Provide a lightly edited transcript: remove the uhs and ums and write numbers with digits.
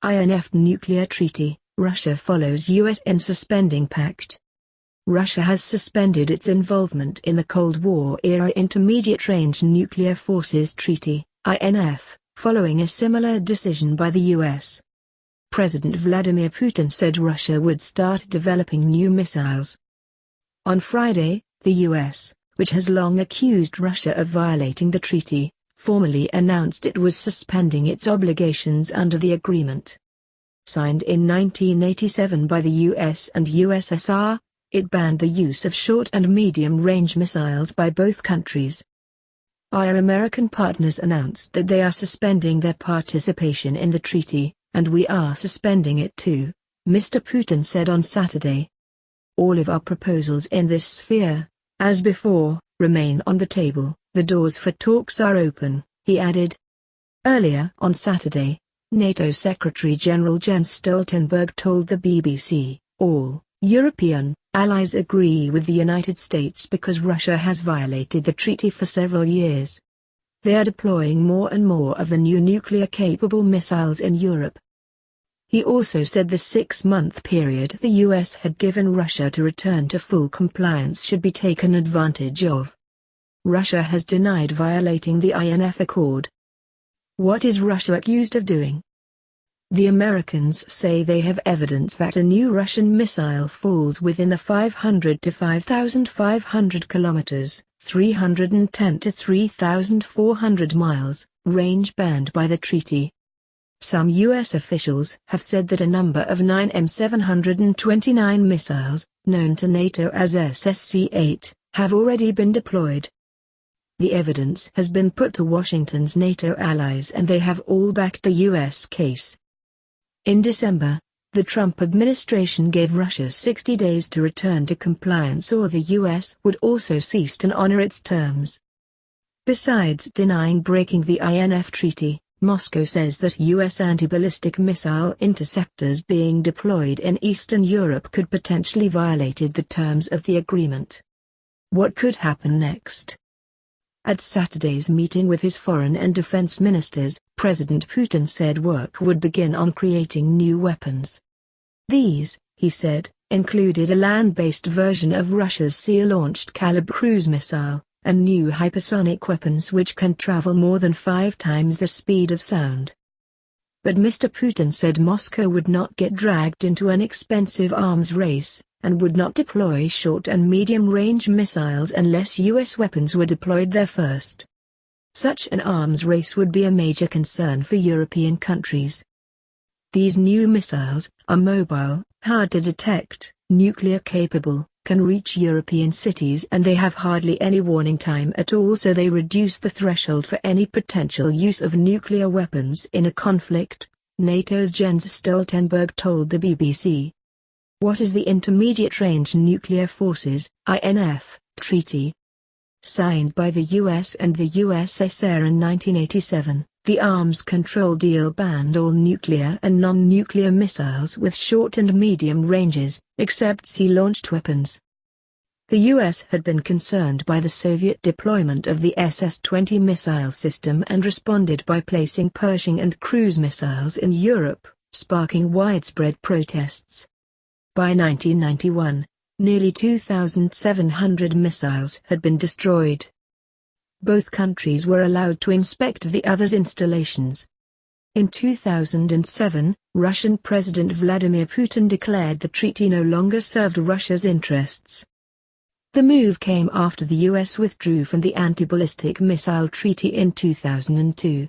INF nuclear treaty, Russia follows US in suspending pact. Russia has suspended its involvement in the Cold War-era Intermediate-Range Nuclear Forces Treaty, INF, following a similar decision by the US. President Vladimir Putin said Russia would start developing new missiles. On Friday, the US, which has long accused Russia of violating the treaty, formally announced it was suspending its obligations under the agreement. Signed in 1987 by the US and USSR, it banned the use of short and medium-range missiles by both countries. Our American partners announced that they are suspending their participation in the treaty, and we are suspending it too, Mr. Putin said on Saturday. All of our proposals in this sphere, as before, remain on the table. The doors for talks are open, he added. Earlier on Saturday, NATO Secretary-General Jens Stoltenberg told the BBC, all European allies agree with the United States because Russia has violated the treaty for several years. They are deploying more and more of the new nuclear-capable missiles in Europe. He also said the 6-month period the US had given Russia to return to full compliance should be taken advantage of. Russia has denied violating the INF Accord. What is Russia accused of doing? The Americans say they have evidence that a new Russian missile falls within the 500 to 5,500 kilometers, 310 to 3,400 miles, range banned by the treaty. Some U.S. officials have said that a number of 9 M729 missiles, known to NATO as SSC-8, have already been deployed. The evidence has been put to Washington's NATO allies and they have all backed the U.S. case. In December, the Trump administration gave Russia 60 days to return to compliance or the U.S. would also cease to honor its terms. Besides denying breaking the INF treaty, Moscow says that U.S. anti-ballistic missile interceptors being deployed in Eastern Europe could potentially violate the terms of the agreement. What could happen next? At Saturday's meeting with his foreign and defense ministers, President Putin said work would begin on creating new weapons. These, he said, included a land-based version of Russia's Sea-launched Kalib cruise missile, and new hypersonic weapons which can travel more than 5 times the speed of sound. But Mr. Putin said Moscow would not get dragged into an expensive arms race, and would not deploy short and medium-range missiles unless U.S. weapons were deployed there first. Such an arms race would be a major concern for European countries. These new missiles are mobile, hard to detect, nuclear-capable, can reach European cities and they have hardly any warning time at all, so they reduce the threshold for any potential use of nuclear weapons in a conflict, NATO's Jens Stoltenberg told the BBC. What is the Intermediate-Range Nuclear Forces, INF, Treaty? Signed by the US and the USSR in 1987, the arms control deal banned all nuclear and non-nuclear missiles with short and medium ranges, except sea-launched weapons. The US had been concerned by the Soviet deployment of the SS-20 missile system and responded by placing Pershing and cruise missiles in Europe, sparking widespread protests. By 1991, nearly 2,700 missiles had been destroyed. Both countries were allowed to inspect the other's installations. In 2007, Russian President Vladimir Putin declared the treaty no longer served Russia's interests. The move came after the US withdrew from the anti-ballistic missile treaty in 2002.